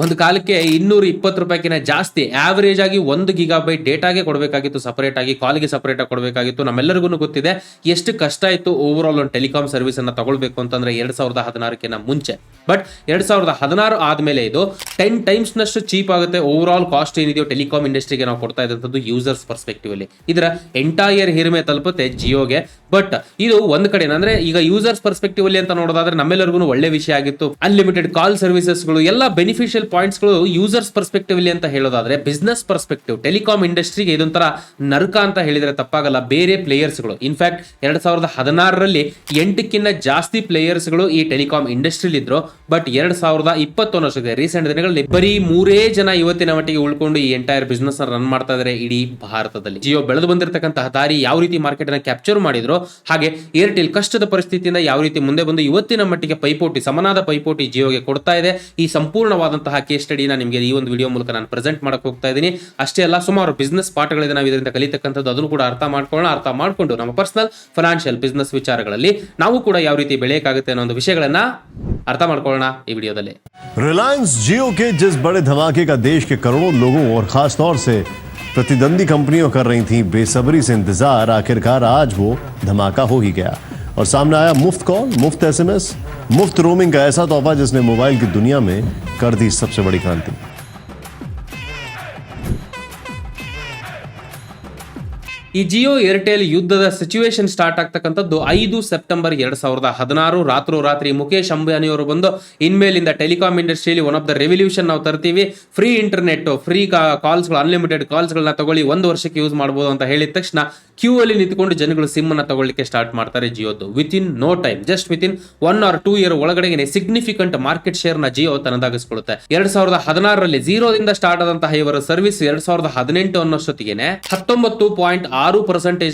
ಒಂದು ಕಾಲಕ್ಕೆ 220 ರೂಪಾಯಿಗಿನ ಜಾಸ್ತಿ ಆವರೇಜ್ ಆಗಿ 1 ಗಿಗಾಬೈಟ್ ಡೇಟಾಗೆ ಕೊಡಬೇಕಾಗಿತ್ತು, ಸಪರೇಟ್ ಆಗಿ ಕಾಲ್ಗೆ ಸಪರೇಟ್ ಆಗಿ ಕೊಡಬೇಕಾಗಿತ್ತು. ನಮ್ಮೆಲ್ಲರಿಗೂ ಗೊತ್ತಿದೆ ಎಷ್ಟು ಕಷ್ಟ ಇತ್ತು ಓವರ್ ಆಲ್ ಒಂದು ಟೆಲಿಕಾಂ ಸರ್ವಿಸ್ ಅನ್ನ ತಗೊಳ್ಬೇಕು ಅಂತಂದ್ರೆ 2016 ಮುಂಚೆ. ಬಟ್ 2016 ಆದ್ಮೇಲೆ ಇದು 10 ಟೈಮ್ಸ್ ನಷ್ಟು ಚೀಪ್ ಆಗುತ್ತೆ. ಓವರ್ ಆಲ್ ಕಾಸ್ಟ್ ಏನಿದೆಯೋ ಟೆಲಿಕಾಂ ಇಂಡಸ್ಟ್ರಿಗೆ ನಾವು ಕೊಡ್ತಾ ಇದ್ದಂಥದ್ದು ಯೂಸರ್ಸ್ ಪರ್ಸ್ಪೆಕ್ಟಿವ್ ಅಲ್ಲಿ ಇದರ ಎಂಟೈರ್ ಹಿರಿಮೆ ತಲುಪುತ್ತೆ ಜಿಯೋಗೆ. ಬಟ್ ಇದು ಒಂದ್ ಕಡೆ ಅಂದ್ರೆ ಈಗ ಯೂಸರ್ಸ್ ಪರ್ಸ್ಪೆಕ್ಟಿವ್ ಅಲ್ಲಿ ಅಂತ ನೋಡೋದಾದ್ರೆ ನಮ್ಮೆಲ್ಲರಿಗೂ ಒಳ್ಳೆ ವಿಷಯ ಆಗಿತ್ತು. ಅನ್ಲಿಮಿಟೆಡ್ ಕಾಲ್ ಸರ್ವಿಸಸ್ಗಳು ಎಲ್ಲ ಬೆನಿಫಿಷಿಯಲ್ ಪಾಯಿಂಟ್ಸ್ ಗಳು ಯೂಸರ್ಸ್ ಪರ್ಸ್ಪೆಕ್ಟಿವ್ ಅಲ್ಲಿ ಅಂತ ಹೇಳೋದಾದ್ರೆ, ಬಿಸ್ನೆಸ್ ಪರ್ಸ್ಪೆಕ್ಟಿವ್ ಟೆಲಿಕಾಂ ಇಂಡಸ್ಟ್ರಿಗೆ ಇದೊಂಥರ ನರಕ ಅಂತ ಹೇಳಿದ್ರೆ ತಪ್ಪಾಗಲ್ಲ. ಬೇರೆ ಪ್ಲೇಯರ್ಸ್ ಗಳು ಇನ್ಫ್ಯಾಕ್ಟ್ 2016ರಲ್ಲಿ 8ಕ್ಕಿಂತ ಜಾಸ್ತಿ ಪ್ಲೇಯರ್ಸ್ ಗಳು ಈ ಟೆಲಿಕಾಂ ಇಂಡಸ್ಟ್ರಿಲಿ ಇದ್ರು. ಬಟ್ 2021 ರೀಸೆಂಟ್ ದಿನಗಳಲ್ಲಿ ಬರೀ 3 ಜನ ಇವತ್ತಿನ ಮಟ್ಟಿಗೆ ಉಳ್ಕೊಂಡು ಈ ಎಂಟೈರ್ ಬಿಸ್ನೆಸ್ ರನ್ ಮಾಡ್ತಾ ಇದ್ದಾರೆ ಇಡೀ ಭಾರತದಲ್ಲಿ. ಜಿಯೋ ಬೆಳೆದು ಬಂದಿರತಕ್ಕಂತಹ ದಾರಿ ಯಾವ ರೀತಿ ಮಾರ್ಕೆಟ್ ಅನ್ನ ಕ್ಯಾಪ್ಚರ್ ಮಾಡಿದ್ರು, ಹಾಗೆ ಏರ್ಟೆಲ್ ಕಷ್ಟದ ಪರಿಸ್ಥಿತಿಯಿಂದ ಯಾವ ರೀತಿ ಮುಂದೆ ಬಂದು ಇವತ್ತಿನ ಮಟ್ಟಿಗೆ ಪೈಪೋಟಿ, ಸಮನಾದ ಪೈಪೋಟಿ ಜಿಯೋಗೆ ಕೊಡ್ತಾ ಇದೆ, ಈ ಸಂಪೂರ್ಣವಾದಂತಹ ಕೇಸ್ ಸ್ಟಡಿನ ನಿಮಗೆ ಈ ಒಂದು ವಿಡಿಯೋ ಮೂಲಕ ನಾನು ಪ್ರೆಸೆಂಟ್ ಮಾಡಕ್ ಹೋಗ್ತಾ ಇದ್ದೀನಿ. ಅಷ್ಟೇ ಅಲ್ಲ, ಸುಮಾರು ಬಿಸ್ನೆಸ್ ಪಾಠಗಳಿದೆ ನಾವು ಇದರಿಂದ ಕಲಿತಕ್ಕಂಥದ್ದು, ಅದನ್ನು ಕೂಡ ಅರ್ಥ ಮಾಡಿಕೊಂಡು ನಮ್ಮ ಪರ್ಸನಲ್ ಫೈನಾನ್ಷಿಯಲ್ ಬಿಸ್ನೆಸ್ ವಿಚಾರಗಳಲ್ಲಿ ನಾವು ಕೂಡ ಯಾವ ರೀತಿ ಬೆಳೆಯಕ್ಕಾಗುತ್ತೆ ಅನ್ನೋ ಒಂದು ವಿಷಯಗಳನ್ನ ಅರ್ಥ ಮಾಡ್ಕೊಳ್ಳೋಣ ಈ ವಿಡಿಯೋದಲ್ಲಿ. रिलायंस जियो के जिस बड़े धमाके का देश के करोड़ों लोगों और खास तौर से प्रतिद्वंदी कंपनियों कर रही थी बेसब्री से इंतजार, आखिरकार आज वो धमाका हो ही गया और सामने आया मुफ्त कॉल, मुफ्त एसएमएस, मुफ्त रोमिंग का ऐसा तोहफा जिसने मोबाइल की दुनिया में कर दी सबसे बड़ी क्रांति. ಈ ಜಿಯೋ ಏರ್ಟೆಲ್ ಯುದ್ಧದ ಸಿಚುವೇಶನ್ ಸ್ಟಾರ್ಟ್ ಆಗ್ತಕ್ಕಂಥದ್ದು 5 ಸೆಪ್ಟೆಂಬರ್ 2016 ರಾತ್ರಿ ಮುಖೇಶ್ ಅಂಬಾನಿಯವರು ಬಂದು ಇನ್ಮೇಲಿಂದ ಟೆಲಿಕಾಂ ಇಂಡಸ್ಟ್ರಿಯಲ್ಲಿ ಒನ್ ಆಫ್ ದ ರೆವಲ್ಯೂಷನ್ ನಾವು ತರ್ತೀವಿ, ಫ್ರೀ ಇಂಟರ್ನೆಟ್, ಫ್ರೀ ಕಾಲ್ಸ್ಗಳು, ಅನ್ಲಿಮಿಟೆಡ್ ಕಾಲ್ಸ್ಗಳನ್ನ ತಗೊಳ್ಳಿ, 1 ವರ್ಷಕ್ಕೆ ಯೂಸ್ ಮಾಡಬಹುದು ಅಂತ ಹೇಳಿದ ತಕ್ಷಣ ಕ್ಯೂ ಅಲ್ಲಿ ನಿಂತ್ಕೊಂಡು ಜನಗಳು ಸಿಮ್ ಅನ್ನ ತಗೊಳ್ಳಿಕ್ಕೆ ಸ್ಟಾರ್ಟ್ ಮಾಡ್ತಾರೆ ಜಿಯೋದು. Within no time, just within 1 or 2 year ಒಳಗಡೆ ಸಿಗ್ನಿಫಿಕೆಂಟ್ ಮಾರ್ಕೆಟ್ ಶೇರ್ ನ ಜಿಯೋ ತನ್ನದಾಗಿಸಿಕೊಳ್ಳುತ್ತೆ. 2016ರಲ್ಲಿ 0ದಿಂದ ಸ್ಟಾರ್ಟ್ ಆದಂತಹ ಇವರ ಸರ್ವಿಸ್ 2018 ಅನ್ನೋಷ್ಟೊತ್ತಿಗೆ 19.6%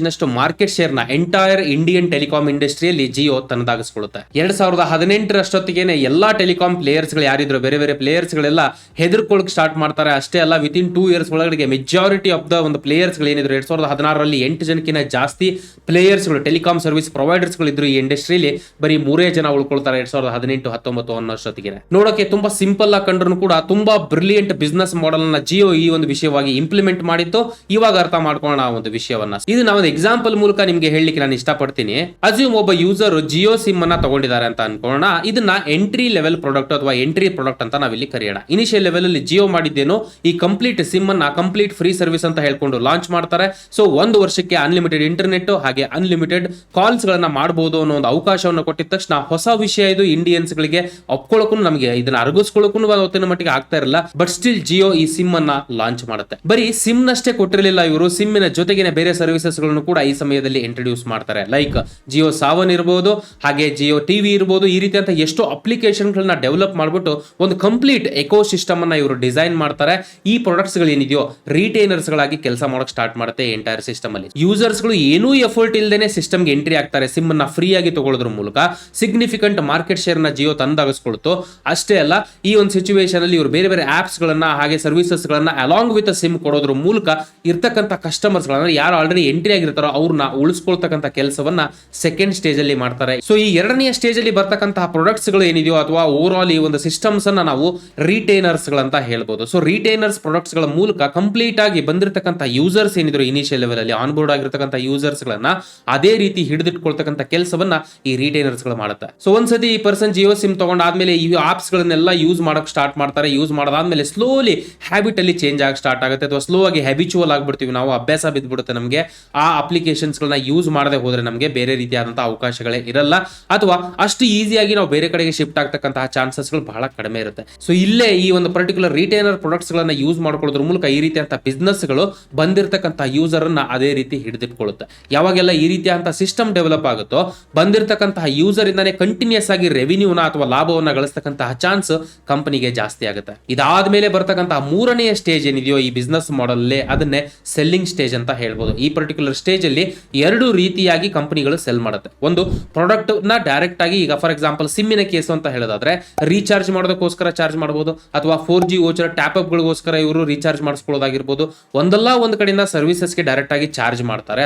ನಷ್ಟು ಮಾರ್ಕೆಟ್ ಶೇರ್ ನ ಎಂಟೈರ್ ಇಂಡಿಯನ್ ಟೆಲಿಕಾಂ ಇಂಡಸ್ಟ್ರಿಯಲ್ಲಿ ಜಿಯೋ ತನ್ನದಾಗಿಸಿಕೊಳ್ಳುತ್ತೆ. 2018ರಷ್ಟೊತ್ತಿಗೆ ಎಲ್ಲಾ ಟೆಲಿಕಾಂ ಪ್ಲೇಯರ್ಸ್ ಗಳು ಯಾರಿದ್ರು, ಬೇರೆ ಬೇರೆ ಪ್ಲೇಯರ್ಸ್ ಗಳೆಲ್ಲ ಹೆದರ್ಕೊಳ್ಳಕ್ ಸ್ಟಾರ್ಟ್ ಮಾಡ್ತಾರೆ. ಅಷ್ಟೇ ಅಲ್ಲ, ವಿತಿನ್ 2 ಇಯರ್ಸ್ ಒಳಗಡೆ ಮೆಜಾರಿಟಿ ಆಫ್ ದ ಒಂದು ಪ್ಲೇಯರ್ಸ್ ಗಳು ಏನಿದ್ರು 2016ರಲ್ಲಿ 8 ಜನಕ್ಕಿಂತ ಜಾಸ್ತಿ ಪ್ಲೇಯರ್ಸ್ ಗಳು, ಟೆಲಿಕಾಂ ಸರ್ವಿಸ್ ಪ್ರೊವೈಡರ್ಸ್ ಗಳು ಇದ್ರು ಈ ಇಂಡಸ್ಟ್ರಿಯಲ್ಲಿ. ಬರೀ 3 ಜನ ಉಳ್ಕೊಳ್ತಾರೆ 2018-19 ಅನ್ನೋಷ್ಟೊತ್ತಿಗೆ. ನೋಡೋಕೆ ತುಂಬಾ ಸಿಂಪಲ್ ಆಗಿ ಕಂಡ್ರು ಕೂಡ ತುಂಬಾ ಬ್ರಿಲಿಯಂಟ್ ಬಿಸ್ನೆಸ್ ಮಾಡೆಲ್ ನ ಜಿಯೋ ಈ ಒಂದು ವಿಷಯವಾಗಿ ಇಂಪ್ಲಿಮೆಂಟ್ ಮಾಡಿತ್ತು. ಇವಾಗ ಅರ್ಥ ಮಾಡ್ಕೊಳ್ಳೋಣ ಒಂದು ವಿಷಯವನ್ನ. ಇದು ನಾವು ಒಂದು ಎಕ್ಸಾಂಪಲ್ ಮೂಲಕ ನಿಮ್ಗೆ ಹೇಳಲಿಕ್ಕೆ ನಾನು ಇಷ್ಟಪಡ್ತೀನಿ. ಅಸ್ಯೂಮ್ ಒಬ್ಬ ಯೂಸರ್ ಜಿಯೋ ಸಿಮ್ ಅನ್ನ ತಗೊಂಡಿದ್ದಾರೆ ಅಂತ ಅನ್ಕೊಳ್ಳೋಣ. ಇದನ್ನ ಎಂಟ್ರಿ ಲೆವೆಲ್ ಪ್ರಾಡಕ್ಟ್ ಅಥವಾ ಎಂಟ್ರಿ ಪ್ರಾಡಕ್ಟ್ ಅಂತ ನಾವಿಲ್ಲಿ ಕರೆಯೋಣ. ಇನಿಷಿಯಲ್ ಲೆವೆಲ್ ಅಲ್ಲಿ ಜಿಯೋ ಮಾಡಿದ್ದೇನು, ಈ ಕಂಪ್ಲೀಟ್ ಸಿಮ್ ಅನ್ನ ಕಂಪ್ಲೀಟ್ ಫ್ರೀ ಸರ್ವಿಸ್ ಅಂತ ಹೇಳ್ಕೊಂಡು ಲಾಂಚ್ ಮಾಡ್ತಾರೆ. ಸೊ 1 ವರ್ಷಕ್ಕೆ ಅನ್ಲಿಮಿಟೆಡ್ ಇಂಟರ್ನೆಟ್ ಹಾಗೆ ಅನ್ಲಿಮಿಟೆಡ್ ಕಾಲ್ಸ್ ಗಳನ್ನ ಮಾಡಬಹುದು ಅನ್ನೋ ಒಂದು ಅವಕಾಶವನ್ನು ಕೊಟ್ಟಿದ ತಕ್ಷಣ ಹೊಸ ವಿಷಯ ಇದು. ಇಂಡಿಯನ್ಸ್ ಗಳಿಗೆ ಒಪ್ಕೊಳ್ಳೋಕು, ನಮಗೆ ಇದನ್ನ ಅರಗಿಸ್ಕೊಳ್ಳೋಕು ಹೊತ್ತಿನ ಮಟ್ಟಿಗೆ ಆಗ್ತಾ ಇರಲ್ಲ. ಬಟ್ ಸ್ಟಿಲ್ ಜಿಯೋ ಈ ಸಿಮ್ ಅನ್ನ ಲಾಂಚ್ ಮಾಡುತ್ತೆ. ಬರೀ ಸಿಮ್ ನಷ್ಟೇ ಕೊಟ್ಟಿರಲಿಲ್ಲ ಇವರು, ಸಿಮ್ಮಿನ ಜೊತೆಗೆ ಬೇರೆ ಸರ್ವಿಸಸ್ ಗಳನ್ನು ಕೂಡ ಈ ಸಮಯದಲ್ಲಿ ಇಂಟ್ರೊಡ್ಯೂಸ್ ಮಾಡ್ತಾರೆ. ಲೈಕ್ ಜಿಯೋ ಸಾವನ್ ಇರಬಹುದು, ಹಾಗೆ ಜಿಯೋ ಟಿವಿ ಇರಬಹುದು. ಈ ರೀತಿಯಂತ ಎಷ್ಟೋ ಅಪ್ಲಿಕೇಶನ್ ಗಳನ್ನ ಡೆವಲಪ್ ಮಾಡ್ಬಿಟ್ಟು ಒಂದು ಕಂಪ್ಲೀಟ್ ಎಕೋ ಸಿಸ್ಟಮ್ ಅನ್ನ ಇವರು ಡಿಸೈನ್ ಮಾಡ್ತಾರೆ. ಈ ಪ್ರಾಡಕ್ಟ್ಸ್ ಗಳು ಏನಿದೆಯೋ ರಿಟೈನರ್ಸ್ ಗಳಾಗಿ ಕೆಲಸ ಮಾಡಕ್ ಸ್ಟಾರ್ಟ್ ಮಾಡುತ್ತೆ ಎಂಟೈರ್ ಸಿಸ್ಟಮ್ ಅಲ್ಲಿ. ಯೂಸರ್ಸ್ ಗಳು ಏನೂ ಎಫರ್ಟ್ ಇಲ್ಲದೇನೆ ಸಿಸ್ಟಮ್ ಗೆ ಎಂಟ್ರಿ ಆಗ್ತಾರೆ. ಸಿಮ್ ಅನ್ನ ಫ್ರೀ ಆಗಿ ತಗೊಳ್ಳೋದ್ರ ಮೂಲಕ ಸಿಗ್ನಿಫಿಕೆಂಟ್ ಮಾರ್ಕೆಟ್ ಶೇರ್ ನ ಜಿಯೋ ತಂದಾಗಿಸ್ಕೊಳ್ತು. ಅಷ್ಟೇ ಅಲ್ಲ, ಈ ಒಂದು ಸಿಚುವೇಶನ್ ಅಲ್ಲಿ ಇವರು ಬೇರೆ ಬೇರೆ ಆಪ್ಸ್ ಗಳನ್ನ ಹಾಗೆ ಸರ್ವಿಸಸ್ ಗಳನ್ನ ಅಲಾಂಗ್ ವಿತ್ ಸಿಮ್ ಕೊಡೋದ್ರ ಮೂಲಕ ಇರ್ತಕ್ಕಂಥ ಕಸ್ಟಮರ್ಸ್ ಗಳನ್ನ ಯಾರು ಆಲ್ರೆಡಿ ಎಂಟ್ರಿ ಆಗಿರ್ತಾರೋ ಅವ್ರನ್ನ ಉಳಿಸ್ಕೊಳ್ತಕ್ಕಂಥ ಕೆಲಸವನ್ನ ಸೆಕೆಂಡ್ ಸ್ಟೇಜ್ ಅಲ್ಲಿ ಮಾಡ್ತಾರೆ. ಸೊ ಈ 2ನೇ ಸ್ಟೇಜ್ ಅಲ್ಲಿ ಬರ್ತಕ್ಕಂತಹ ಪ್ರಾಡಕ್ಟ್ಸ್ ಗಳು ಏನಿದೆಯೋ ಅಥವಾ ಓವರ್ ಆಲ್ ಈ ಒಂದು ಸಿಸ್ಟಮ್ಸ್ ಅನ್ನ ನಾವು ರಿಟೈನರ್ಸ್ ಗಳಂತ ಹೇಳ್ಬೋದು. ಸೊ ರಿಟೈನರ್ಸ್ ಪ್ರಾಡಕ್ಟ್ಸ್ ಗಳ ಮೂಲಕ ಕಂಪ್ಲೀಟ್ ಆಗಿ ಬಂದಿರತಕ್ಕಂಥ ಯೂಸರ್ಸ್ ಏನಿದ್ರು ಇನಿಷಿಯಲ್ ಲೆವೆಲ್ ಅಲ್ಲಿ ಆನ್ ಬೋರ್ಡ್ ಆಗಿರ್ತಕ್ಕಂಥ ಯೂಸರ್ಸ್ ಗಳನ್ನ ಅದೇ ರೀತಿ ಹಿಡಿದಿಟ್ಕೊಳ್ತಕ್ಕಂಥ ಕೆಲಸವನ್ನ ಈ ರಿಟೈನರ್ಸ್ ಗಳು ಮಾಡುತ್ತೆ. ಸೊ ಒಂದ್ಸತಿ ಈ ಪರ್ಸನ್ ಜಿಯೋ ಸಿಮ್ ತಗೊಂಡಾದ್ಮೇಲೆ ಈ ಆಪ್ಸ್ ಗಳನ್ನೆಲ್ಲ ಯೂಸ್ ಮಾಡಕ್ ಸ್ಟಾರ್ಟ್ ಮಾಡ್ತಾರೆ. ಯೂಸ್ ಮಾಡಾದ್ಮೇಲೆ ಸ್ಲೋಲಿ ಹ್ಯಾಬಿಟ್ ಅಲ್ಲಿ ಚೇಂಜ್ ಆಗಿ ಸ್ಟಾರ್ಟ್ ಆಗುತ್ತೆ, ಅಥವಾ ಸ್ಲೋ ಆಗಿ ಹ್ಯಾಬಿಚುವಲ್ ಆಗ್ಬಿಡ್ತೀವಿ ನಾವು, ಅಭ್ಯಾಸ ಬಿದ್ಬಿಡುತ್ತೆ ನಮಗೆ. ಆ ಅಪ್ಲಿಕೇಶನ್ಸ್ ಗಳನ್ನ ಯೂಸ್ ಮಾಡದೆ ಹೋದ್ರೆ ನಮಗೆ ಬೇರೆ ರೀತಿಯಾದಂತಹ ಅವಕಾಶಗಳೇ ಇರಲ್ಲ, ಅಥವಾ ಅಷ್ಟು ಈಸಿಯಾಗಿ ನಾವು ಬೇರೆ ಕಡೆಗೆ ಶಿಫ್ಟ್ ಆಗ್ತಕ್ಕಂತಹ ಚಾನ್ಸಸ್ ಗಳು ಬಹಳ ಕಡಿಮೆ ಇರುತ್ತೆ. ಸೊ ಇಲ್ಲೇ ಈ ಒಂದು ಪರ್ಟಿಕ್ಯುಲರ್ ರಿಟೈನರ್ ಪ್ರಾಡಕ್ಟ್ಸ್ ಗಳನ್ನ ಯೂಸ್ ಮಾಡ್ಕೊಳ್ಳೋದ್ರ ಮೂಲಕ ಈ ರೀತಿಯಂತ ಬಿಸ್ನೆಸ್ ಗಳು ಬಂದಿರತಕ್ಕಂಥ ಯೂಸರ್ ಅನ್ನ ಅದೇ ರೀತಿ ಹಿಡಿದಿಟ್ಕೊಳ್ಳುತ್ತೆ. ಯಾವಾಗೆಲ್ಲ ಈ ರೀತಿಯಂತ ಸಿಸ್ಟಮ್ ಡೆವಲಪ್ ಆಗುತ್ತೋ ಬಂದಿರತಕ್ಕಂತಹ ಯೂಸರ್ ಇಂದಾನೆ ಕಂಟಿನ್ಯೂಸ್ ಆಗಿ ರೆವಿನ್ಯೂನ ಅಥವಾ ಲಾಭವನ್ನ ಗಳಿಸ್ತಕ್ಕಂತಹ ಚಾನ್ಸ್ ಕಂಪನಿಗೆ ಜಾಸ್ತಿ ಆಗುತ್ತೆ. ಇದಾದ್ಮೇಲೆ ಬರ್ತಕ್ಕಂತಹ 3ನೇ ಸ್ಟೇಜ್ ಏನಿದೆಯೋ ಈ ಬಿಸ್ನೆಸ್ ಮಾಡೆಲ್ ಅದನ್ನೇ ಸೆಲ್ಲಿಂಗ್ ಸ್ಟೇಜ್ ಅಂತ ಹೇಳ್ಬೋದು. ಮಾಡ್ಬೋದು. ಈ ಪರ್ಟಿಕ್ಯುಲರ್ ಸ್ಟೇಜ್ ಅಲ್ಲಿ ಎರಡು ರೀತಿಯಾಗಿ ಕಂಪನಿಗಳು ಸೆಲ್ ಮಾಡುತ್ತೆ. ಒಂದು ಪ್ರಾಡಕ್ಟ್ ನ ಡೈರೆಕ್ಟ್ ಆಗಿ, ಈಗ ಫಾರ್ ಎಕ್ಸಾಂಪಲ್ ಸಿಮ್ಮಿನ ಕೇಸ್ ಅಂತ ಹೇಳೋದಾದ್ರೆ ರೀಚಾರ್ಜ್ ಮಾಡೋದಕ್ಕೋಸ್ಕರ ಚಾರ್ಜ್ ಮಾಡಬಹುದು, ಅಥವಾ 4G ವೋಚರ್ ಟ್ಯಾಪ್ ಅಪ್ ಗಳಿಗೋಸ್ಕರ ಇವರು ರೀಚಾರ್ಜ್ ಮಾಡಿಸ್ಕೊಳ್ಳೋದಾಗಿರ್ಬೋದು. ಒಂದಲ್ಲ ಒಂದು ಕಡೆಯಿಂದ ಸರ್ವಿಸಸ್ಗೆ ಡೈರೆಕ್ಟ್ ಆಗಿ ಚಾರ್ಜ್ ಮಾಡ್ತಾರೆ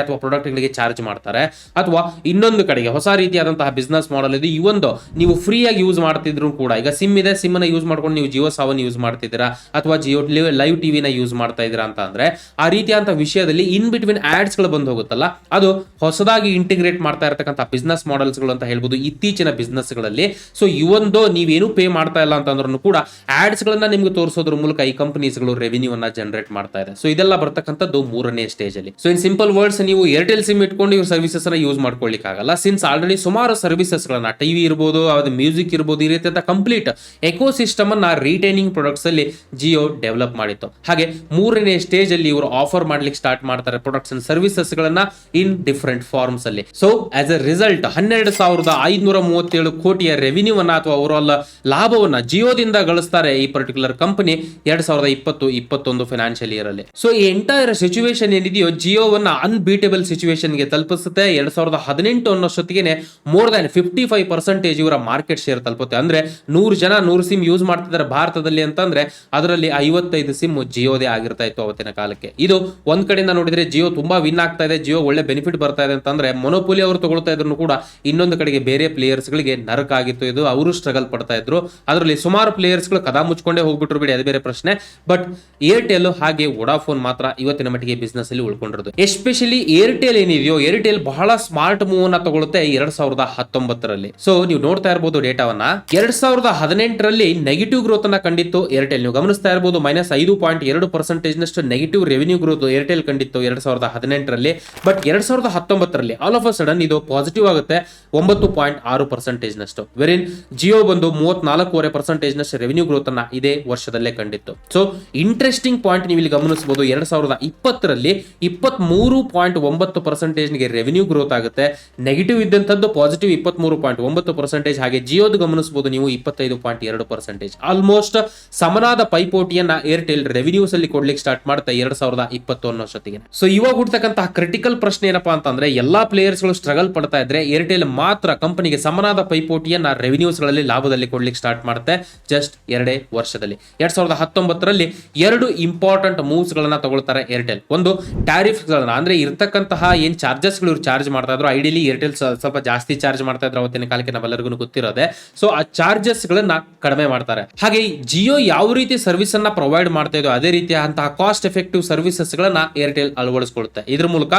ಅಥವಾ ಪ್ರಾಡಕ್ಟ್ ಗಳಿಗೆ ಚಾರ್ಜ್ ಮಾಡ್ತಾರೆ. ಅಥವಾ ಇನ್ನೊಂದು ಕಡೆಗೆ ಹೊಸ ರೀತಿಯಾದಂತಹ ಬಿಸ್ನೆಸ್ ಮಾಡೆಲ್ ಇದೆ. ಈ ಒಂದು ನೀವು ಫ್ರೀ ಆಗಿ ಯೂಸ್ ಮಾಡ್ತಿದ್ರು ಕೂಡ, ಈಗ ಸಿಮ್ ಇದೆ, ಸಿಮ್ ನ ಯೂಸ್ ಮಾಡ್ಕೊಂಡು ನೀವು ಜಿಯೋ ಸಾವನ್ ಯೂಸ್ ಮಾಡ್ತಿದ್ದೀರಾ ಅಥವಾ ಜಿಯೋ ಲೈವ್ ಟಿವಿನ ಯೂಸ್ ಮಾಡ್ತಾ ಇದ್ದೀರಾ ಅಂತ ಅಂದ್ರೆ ಆ ರೀತಿಯಾದಂತಹ ವಿಷಯದಲ್ಲಿ ಇನ್ ಬಿಟ್ವೀನ್ ಆಡ್ಸ್ ಗಳು ಬಂದು ಹೋಗುತ್ತಲ್ಲ, ಅದು ಹೊಸದಾಗಿ ಇಂಟಿಗ್ರೇಟ್ ಮಾಡ್ತಾ ಇರತಕ್ಕಂಥ ಬಿಸ್ನೆಸ್ ಮಾಡೆಲ್ಸ್ ಗಳು ಅಂತ ಹೇಳ್ಬೋದು ಇತ್ತೀಚಿನ ಬಿಸ್ನೆಸ್ ಗಳಲ್ಲಿ. ಸೊ ಇವೊಂದು ನೀವೇನು ಪೇ ಮಾಡ್ತಾ ಇಲ್ಲ ಅಂತಂದ್ರೂ ಕೂಡ ಆಡ್ಸ್ ಗಳನ್ನ ನಿಮ್ಗೆ ತೋರಿಸೋದ್ರ ಮೂಲಕ ಈ ಕಂಪನೀಸ್ ಗಳು ರೆವಿನ್ಯೂ ಅನ್ನ ಜನರೇಟ್ ಮಾಡ್ತಾ ಇದೆ. ಸೊ ಇದೆಲ್ಲ ಬರ್ತಕ್ಕಂಥದ್ದು ಮೂರನೇ ಸ್ಟೇಜ್ ಅಲ್ಲಿ. ಸೊ ಇನ್ ಸಿಂಪಲ್ ವರ್ಡ್ಸ್, ನೀವು ಏರ್ಟೆಲ್ ಸಿಮ್ ಇಟ್ಕೊಂಡು ಇವ್ರ ಸರ್ವಿಸಸ್ ಅನ್ನ ಯೂಸ್ ಮಾಡ್ಕೊಳ್ಳಿಕ್ಕೆ ಆಗಲ್ಲ. ಸಿನ್ಸ್ ಆಲ್ರೆಡಿ ಸುಮಾರು ಸರ್ವಿಸಸ್ ಗಳನ್ನ, ಟಿವಿ ಇರ್ಬೋದು, ಅದು ಮ್ಯೂಸಿಕ್ ಇರ್ಬೋದು, ಈ ರೀತಿಯ ಕಂಪ್ಲೀಟ್ ಎಕೋ ಸಿಸ್ಟಮ್ ಅನ್ನ ರಿಟೈನಿಂಗ್ ಪ್ರಾಡಕ್ಟ್ಸ್ ಅಲ್ಲಿ ಜಿಯೋ ಡೆವಲಪ್ ಮಾಡಿತ್ತು. ಹಾಗೆ ಮೂರನೇ ಸ್ಟೇಜ್ ಅಲ್ಲಿ ಇವರು ಆಫರ್ ಮಾಡ್ಲಿಕ್ಕೆ ಸ್ಟಾರ್ಟ್ ಮಾಡ್ತಾರೆ ಪ್ರಾಡಕ್ಟ್ಸ್ ಅಂಡ್ ಸರ್ವಿಸಸ್ ಗಳನ್ನ ಇನ್ ಡಿಫರೆಂಟ್ ಫಾರ್ಮ್ಸ್ ಅಲ್ಲಿ. ಸೊ ಆಸ್ ಎ ರಿಸಲ್ಟ್ 12,537 ಕೋಟಿಯ ರೆವಿನ್ಯೂ ಅನ್ನ ಅಥವಾ ಓವರ್ ಆಲ್ ಲಾಭವನ್ನ ಜಿಯೋದಿಂದ ಗಳಿಸ್ತಾರೆ ಈ ಪರ್ಟಿಕ್ಯುಲರ್ ಕಂಪನಿ 2020-21 ಫೈನಾನ್ಷಿಯಲ್ ಇಯರ್ ಅಲ್ಲಿ. ಸೊ ಈ ಎಂಟೈರ್ ಸಿಚುವೇಶನ್ ಏನಿದೆಯೋ ಜಿಯೋವನ್ನ ಅನ್ಬೀಟೇಬಲ್ ಸಿಚುವೇಶನ್ ಗೆ ತಲುಪಿಸುತ್ತೆ. 2018 ಅನ್ನೋಷ್ಟೊತ್ತಿಗೆ ಮೋರ್ ದನ್ 55% ಇವರ ಮಾರ್ಕೆಟ್ ಶೇರ್ ತಲುಪುತ್ತೆ. ಅಂದ್ರೆ 100 ಜನ 100 ಸಿಮ್ ಯೂಸ್ ಮಾಡ್ತಿದ್ದಾರೆ ಭಾರತದಲ್ಲಿ ಅಂತಂದ್ರೆ ಅದರಲ್ಲಿ 55 ಸಿಮ್ ಜಿಯೋದೇ ಆಗಿರ್ತಾ ಇತ್ತು ಅವತ್ತಿನ ಕಾಲಕ್ಕೆ. ಇದು ಒಂದ್ ಕಡೆಯಿಂದ ನೋಡಿದ್ರೆ ಜಿಯೋ ತುಂಬಾ ವಿನ್ ಆಗ್ತಾ ಇದೆ, ಜಿಯೋ ಒಳ್ಳೆ ಬೆನಿಫಿಟ್ ಬರ್ತಾ ಇದೆ ಅಂತಂದ್ರೆ ಮೊನೋಪೋಲಿ ಅವರು ತಗೊಳ್ತಾ ಇದ್ರು ಕೂಡ ಇನ್ನೊಂದು ಕಡೆಗೆ ಬೇರೆ ಪ್ಲೇಯರ್ಸ್ ಗಳಿಗೆ ನರಕ ಆಗಿತ್ತು. ಇದು ಅವರು ಸ್ಟ್ರಗಲ್ ಪಡ್ತಾ ಇದ್ರು. ಅದರಲ್ಲಿ ಸುಮಾರು ಪ್ಲೇಯರ್ಸ್ ಗಳು ಕದಾ ಮುಚ್ಕೊಂಡೇ ಹೋಗ್ಬಿಟ್ರು ಬಿಡಿ, ಅದು ಬೇರೆ ಪ್ರಶ್ನೆ. ಬಟ್ ಏರ್ಟೆಲ್ ಹಾಗೆ ವೋಡಾಫೋನ್ ಮಾತ್ರ ಇವತ್ತಿನ ಮಟ್ಟಿಗೆ ಬಿಸ್ನೆಸ್ ಅಲ್ಲಿ ಉಳ್ಕೊಂಡಿರೋದು. ಎಸ್ಪೆಷಲಿ ಏರ್ಟೆಲ್ ಏನಿದೆಯೋ, ಏರ್ಟೆಲ್ ಬಹಳ ಸ್ಮಾರ್ಟ್ ಮೂವ್ ಅನ್ನ ತಗೊಳುತ್ತೆ 2019ರಲ್ಲಿ. ಸೊ ನೀವು ನೋಡ್ತಾ ಇರಬಹುದು ಡೇಟಾವನ್ನ. 2018ರಲ್ಲಿ ನೆಗೆಟಿವ್ ಗ್ರೋತ್ ಅನ್ನ ಕಂಡಿತ್ತು ಏರ್ಟೆಲ್. ನೀವು ಗಮನಿಸ್ತಾ ಇರಬಹುದು -5.2% ನಷ್ಟು ನೆಗೆಟಿವ್ ರೆವಿನ್ಯೂ ಗ್ರೋತ್ ಏರ್ಟೆಲ್ ಕಂಡಿತ್ತು 2018ರಲ್ಲಿ. ಬಟ್ 2019ರಲ್ಲಿ ಆಲ್ ಆಫ್ ಅ ಸಡನ್ ಇದು ಪಾಸಿಟಿವ್ ಆಗುತ್ತೆ 9.6% ನಷ್ಟು. ವೆರಿನ್ ಜಿಯೋ ಬಂದು 34.5% ನಷ್ಟು ರೆವಿನ್ಯೂ ಗ್ರೋತ್ ಅನ್ನ ಇದೇ ವರ್ಷದಲ್ಲೇ ಕಂಡಿತ್ತು. ಸೊ ಇಂಟ್ರೆಸ್ಟಿಂಗ್ ಪಾಯಿಂಟ್ ನೀವು ಇಲ್ಲಿ ಗಮನಿಸಬಹುದು, 2020ರಲ್ಲಿ 23.9% ಗೆ ರೆವಿನ್ಯೂ ಗ್ರೋತ್ ಆಗುತ್ತೆ. ನೆಗೆಟಿವ್ ಇದ್ದಂಥದ್ದು ಪಾಸಿಟಿವ್ 23.9%. ಹಾಗೆ ಜಿಯೋದು ಗಮನಿಸಬಹುದು ನೀವು 25.2%. ಆಲ್ಮೋಸ್ಟ್ ಸಮನಾದ ಪೈಪೋಟಿಯನ್ನ ಏರ್ಟೆಲ್ ರೆವಿನ್ಯೂಸ್ ಅಲ್ಲಿ ಕೊಡ್ಲಿಕ್ಕೆ ಸ್ಟಾರ್ಟ್ ಮಾಡುತ್ತೆ 2020 ಅನ್ನೋಷ್ಟೊತ್ತಿಗೆ. ಸೊ ಇವಾಗ ಹುಡ್ತಕ್ಕಂತಹ ಕ್ರಿಟಿಕಲ್ ಪ್ರಶ್ನೆ ಏನಪ್ಪಾ ಅಂತಂದ್ರೆ, ಎಲ್ಲಾ ಪ್ಲೇಯರ್ಸ್ ಗಳು ಸ್ಟ್ರಗಲ್ ಪಡ್ತಾ ಇದ್ರೆ ಏರ್ಟೆಲ್ ಮಾತ್ರ ಕಂಪನಿಗೆ ಸಮನಾದ ಪೈಪೋಟಿಯನ್ನ ರೆವಿನ್ಯೂಸ್ ಗಳಲ್ಲಿ ಲಾಭದಲ್ಲಿ ಕೊಡ್ಲಿಕ್ಕೆ ಸ್ಟಾರ್ಟ್ ಮಾಡುತ್ತೆ ಜಸ್ಟ್ 2 ವರ್ಷದಲ್ಲಿ. 2019ರಲ್ಲಿ 2 ಇಂಪಾರ್ಟೆಂಟ್ ಮೂವ್ಸ್ ಗಳನ್ನ ತಗೊಳ್ತಾರೆ ಏರ್ಟೆಲ್. ಒಂದು ಟ್ಯಾರಿಫ್ ಗಳನ್ನ, ಅಂದ್ರೆ ಇರ್ತಕ್ಕಂತಹ ಏನ್ ಚಾರ್ಜಸ್ ಗಳು ಚಾರ್ಜ್ ಮಾಡ್ತಾ ಇದ್ರು, ಐಡಿಯಲಿ ಏರ್ಟೆಲ್ ಸ್ವಲ್ಪ ಜಾಸ್ತಿ ಚಾರ್ಜ್ ಮಾಡ್ತಾ ಇದ್ರು ಅವತ್ತಿನ ಕಾಲಕ್ಕೆ, ನಾವೆಲ್ಲರಿಗೂ ಗೊತ್ತಿರೋದೆ. ಸೊ ಆ ಚಾರ್ಜಸ್ ಗಳನ್ನ ಕಡಿಮೆ ಮಾಡ್ತಾರೆ. ಹಾಗೆ ಜಿಯೋ ಯಾವ ರೀತಿ ಸರ್ವಿಸ್ ಅನ್ನ ಪ್ರೊವೈಡ್ ಮಾಡ್ತಾ ಇದೋ ಅದೇ ರೀತಿಯಾದಂತಹ ಕಾಸ್ಟ್ ಎಫೆಕ್ಟಿವ್ ಸರ್ವಿಸಸ್ ಗಳನ್ನ ಏರ್ಟೆಲ್ ಅಳವಡಿಸಿಕೊಳ್ಳುತ್ತೆ. ಇದ್ರ ಮೂಲಕ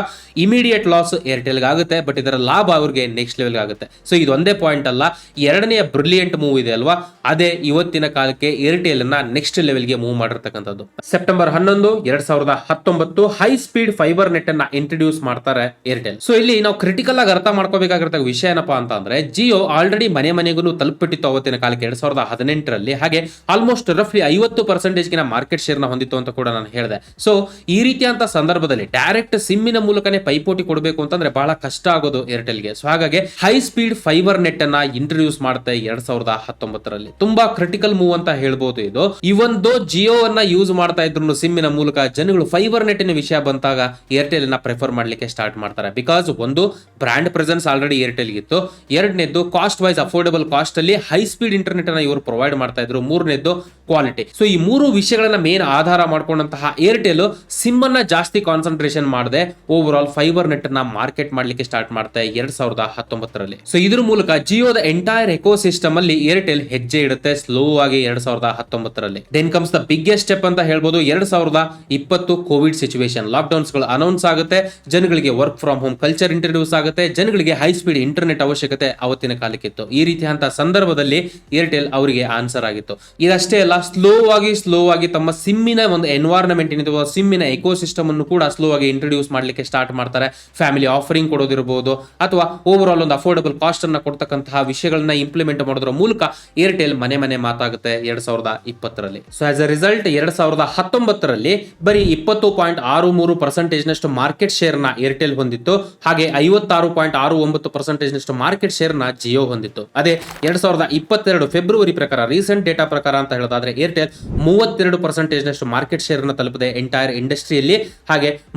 ಇಮಿಡಿಯೇಟ್ ಲಾಸ್ ಏರ್ಟೆಲ್ ಆಗುತ್ತೆ, ಬಟ್ ಇದರ ಲಾಭ ಅವ್ರಿಗೆ ನೆಕ್ಸ್ಟ್ ಲೆವೆಲ್ ಆಗುತ್ತೆ. ಸೊ ಇದು ಒಂದೇ ಪಾಯಿಂಟ್ ಅಲ್ಲ, ಎರಡನೆಯ ಬ್ರಿಲಿಯಂಟ್ ಮೂವ್ ಇದೆ ಅಲ್ವಾ, ಅದೇ ಇವತ್ತಿನ ಕಾಲಕ್ಕೆ ಏರ್ಟೆಲ್ ಅನ್ನ ನೆಕ್ಸ್ಟ್ ಲೆವೆಲ್ ಗೆ ಮೂವ್ ಮಾಡಿರ್ತಕ್ಕಂಥದ್ದು. September 11, 2019 high speed fibre net ಅನ್ನ ಇಂಟ್ರೊಡ್ಯೂಸ್ ಮಾಡ್ತಾರೆ ಏರ್ಟೆಲ್. ಸೊ ಇಲ್ಲಿ ನಾವು ಕ್ರಿಟಿಕಲ್ ಆಗಿ ಅರ್ಥ ಮಾಡ್ಕೋಬೇಕಾಗಿರೋ ವಿಷಯ ಏನಪ್ಪಾ ಅಂತಂದ್ರೆ, ಜಿಯೋ ಆಲ್ರೆಡಿ ಮನೆಗೂ ತಲುಪಿಟ್ಟಿತ್ತು ಅವತ್ತಿನ ಕಾಲಕ್ಕೆ 2018ರಲ್ಲಿ. ಹಾಗೆ ಆಲ್ಮೋಸ್ಟ್ ರಫ್ಲಿ 50% ಗಿನ ಮಾರ್ಕೆಟ್ ಶೇರ್ ನ ಹೊಂದಿತ್ತು ಅಂತ ಕೂಡ ನಾನು ಹೇಳಿದೆ. ಸೊ ಈ ರೀತಿಯಂತ ಸಂದರ್ಭದಲ್ಲಿ ಡೈರೆಕ್ಟ್ ಸಿಮ್ಮಿನ ಮೂಲಕನೇ ಪೈಪೋಟಿ ಕೊಡಬೇಕು ಅಂತಂದ್ರೆ ಬಹಳ ಕಷ್ಟ ಆಗೋದು ಏರ್ಟೆಲ್ಗೆ. ಸೊ ಹಾಗಾಗಿ ಹೈ ಸ್ಪೀಡ್ ಫೈಬರ್ ನೆಟ್ ಅನ್ನ ಇಂಟ್ರೊಡ್ಯೂಸ್ ಮಾಡುತ್ತೆ 2019ರಲ್ಲಿ. ತುಂಬಾ ಕ್ರಿಟಿಕಲ್ ಮೂವ್ ಅಂತ ಹೇಳ್ಬೋದು ಇದು. ಇವೊಂದು ಜಿಯೋ ಅನ್ನ ಯೂಸ್ ಮಾಡ್ತಾ ಇದ್ರು ಸಿಮ್ಮಿನ ಮೂಲಕ ಜನಗಳು ಫೈಬರ್ ನೆಟ್ ನ ವಿಷಯ ಬಂದಾಗ ಏರ್ಟೆಲ್ ಅನ್ನ ಪ್ರಿಫರ್ ಮಾಡ್ಲಿಕ್ಕೆ ಸ್ಟಾರ್ಟ್ ಮಾಡ್ತಾರೆ. ಬಿಕಾಸ್ ಒಂದು ಬ್ರಾಂಡ್ ಪ್ರೆಸೆನ್ಸ್ ಆಲ್ರೆಡಿ ಏರ್ಟೆಲ್ ಇತ್ತು, ಎರಡನೇದ್ದು ಕಾಸ್ಟ್ ವೈಸ್ ಅಫೋರ್ಡಬಲ್ ಕಾಸ್ಟ್ ಅಲ್ಲಿ ಹೈ ಸ್ಪೀಡ್ ಇಂಟರ್ನೆಟ್ ಅನ್ನ ಇವರು ಪ್ರೊವೈಡ್ ಮಾಡ್ತಾ ಇದ್ರು, ಮೂರನೇದ್ದು ಕ್ವಾಲಿಟಿ. ಸೊ ಈ ಮೂರು ವಿಷಯಗಳನ್ನ ಮೇನ್ ಆಧಾರ ಮಾಡ್ಕೊಂಡಂತಹ ಏರ್ಟೆಲ್ ಸಿಮ್ ಅನ್ನ ಜಾಸ್ತಿ ಕಾನ್ಸಂಟ್ರೇಷನ್ ಮಾಡದೆ ಓವರ್ ಆಲ್ ಫೈಬರ್ ನೆಟ್ ಅನ್ನ ಮಾರ್ಕೆಟ್ ಮಾಡ್ಲಿಕ್ಕೆ ಸ್ಟಾರ್ಟ್ ಮಾಡುತ್ತೆ 2019ರಲ್ಲಿ. ಸೊ ಇದ್ರ ಮೂಲಕ ಜಿಯೋದ ಎಂಟೈರ್ ಎಕೋ ಸಿಸ್ಟಮ್ ಅಲ್ಲಿ ಏರ್ಟೆಲ್ ಹೆಜ್ಜೆ ಇಡುತ್ತೆ ಸ್ಲೋ ಆಗಿ 2019ರಲ್ಲಿ. Then comes the biggest step ಅಂತ ಹೇಳ್ಬೋದು 2020 ಕೋವಿಡ್ ಸಿಚುವೇಶನ್. ಲಾಕ್ ಡೌನ್ಸ್ ಗಳು ಅನೌನ್ಸ್ ಆಗುತ್ತೆ, ಜನಗಳಿಗೆ work from home culture introduce ಆಗುತ್ತೆ, ಜನಗಳಿಗೆ ಹೈ ಸ್ಪೀಡ್ ಇಂಟರ್ನೆಟ್ ಅವಶ್ಯಕತೆ ಅವತ್ತಿನ ಕಾಲಕ್ಕಿತ್ತು. ಈ ರೀತಿಯಂತಹ ಸಂದರ್ಭದಲ್ಲಿ ಏರ್ಟೆಲ್ ಅವರಿಗೆ ಆನ್ಸರ್ ಆಗಿತ್ತು. ಇದಷ್ಟೇ ಅಲ್ಲ, ಸ್ಲೋ ಆಗಿ ತಮ್ಮ ಸಿಮ್ಮಿನ ಒಂದು ಎನ್ವೈರನ್ಮೆಂಟ್ ಏನಿದೆ, ಸಿಮ್ಮಿನ ಎಕೋ ಸಿಸ್ಟಮ್ ಅನ್ನು ಕೂಡ ಸ್ಲೋ ಆಗಿ ಇಂಟ್ರೊಡ್ಯೂಸ್ ಮಾಡ್ಲಿಕ್ಕೆ ಸ್ಟಾರ್ಟ್ ಮಾಡ್ತಾರೆ. ಫ್ಯಾಮಿಲಿ ಆಫರಿಂಗ್ ಕೊಡೋದಿರಬಹುದು ಅಥವಾ ಓವರ್ ಆಲ್ ಒಂದು ಅಫೋರ್ಡಬಲ್ ಕಾಸ್ಟ್ ಅನ್ನ ಕೊಡ್ತಕ್ಕಂತಹ ವಿಷಯಗಳನ್ನ ಇಂಪ್ಲಿಮೆಂಟ್ ಮಾಡೋದ್ರ ಮೂಲಕ ಏರ್ಟೆಲ್ ಮನೆ ಮಾತಾಗುತ್ತೆ 2020ರಲ್ಲಿ. ಸೊ ಆಸ್ ಅ ರಿಸಲ್ಟ್ 2019ರಲ್ಲಿ ಬರೀ 20.63% ನಷ್ಟು ಮಾರ್ಕೆಟ್ ಶೇರ್ ನ ಏರ್ಟೆಲ್ ಹೊಂದಿತ್ತು. ಹಾಗೆ 56.69% ನಷ್ಟು ಮಾರ್ಕೆಟ್ ಶೇರ್ ನ ಜಿಯೋ ಹೊಂದಿತ್ತು. ಅದೇ 2022 ಫೆಬ್ರವರಿ ಪ್ರಕಾರ, ರೀಸೆಂಟ್ ಡೇಟಾ ಪ್ರಕಾರ ಅಂತ ಹೇಳೋದಾದ್ರೆ ಏರ್ಟೆಲ್ 32% ನಷ್ಟು ಮಾರ್ಕೆಟ್ ಶೇರ್ ನ ತಲುಪಿದೆ ಎಂಟೈರ್ ಇಂಡಸ್ಟ್ರಿಯಲ್ಲಿ. ಹಾಗೆ